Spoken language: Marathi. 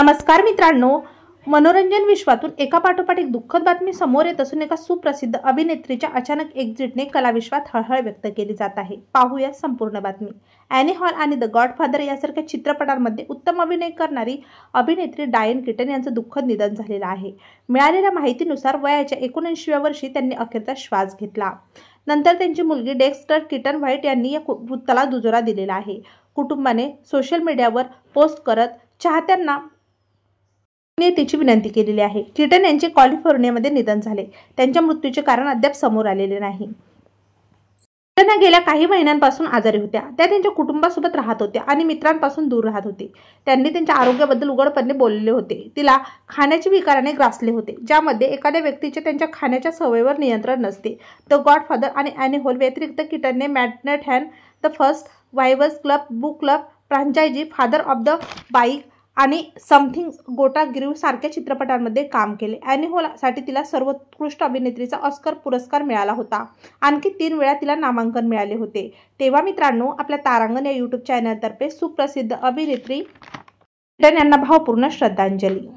नमस्कार मित्रांनो, मनोरंजन विश्वातून एकापाठोपाठ एक दुःखद बातमी समोर येत असून एका सुप्रसिद्ध अभिनेत्रीच्या अचानक एक्झिटने कलाविश्वात हळहळ व्यक्त केली जात आहे. पाहूया संपूर्ण बातमी. ॲनी हॉल आणि द गॉडफादर यासारख्या चित्रपटांमध्ये उत्तम अभिनय करणारी अभिनेत्री डायन कीटन यांचं दुःखद निधन झालेलं आहे. मिळालेल्या माहितीनुसार वयाच्या 79व्या वर्षी त्यांनी अखेरचा श्वास घेतला. नंतर त्यांची मुलगी डेक्स्टर कीटन व्हाईट यांनी या वृत्ताला दुजोरा दिलेला आहे. कुटुंबाने सोशल मीडियावर पोस्ट करत चाहत्यांना तिची विनंती केलेली आहे. कीटन यांचे कॅलिफोर्नियामध्ये निधन झाले. त्यांच्या मृत्यूचे कारण अद्याप समोर आलेले नाही. कीटन गेल्या काही महिन्यांपासून आजारी होत्या. त्या त्यांच्या कुटुंबासोबत राहत होत्या आणि मित्रांपासून दूर राहत होते. त्यांनी त्यांच्या आरोग्याबद्दल उघडपणे बोललेले होते. तिला खाण्याच्या विकाराने ग्रासले होते, ज्यामध्ये एखाद्या व्यक्तीचे त्यांच्या खाण्याच्या सवयीवर नियंत्रण नसते. द गॉडफादर आणि ॲनी हॉल व्यतिरिक्त कीटनने Manhattan, the first wives club, book club franchise, father of the बाईक आणि समथिंग गोटा ग्रीव सारख्या चित्रपटांमध्ये काम केले. ॲनी हॉलसाठी तिला सर्वोत्कृष्ट अभिनेत्रीचा ऑस्कर पुरस्कार मिळाला होता. आणखी 3 वेळा तिला नामांकन मिळाले होते. तेव्हा मित्रांनो, आपल्या तारांगण या यूट्यूब चॅनलतर्फे सुप्रसिद्ध अभिनेत्री कीटन यांना भावपूर्ण श्रद्धांजली.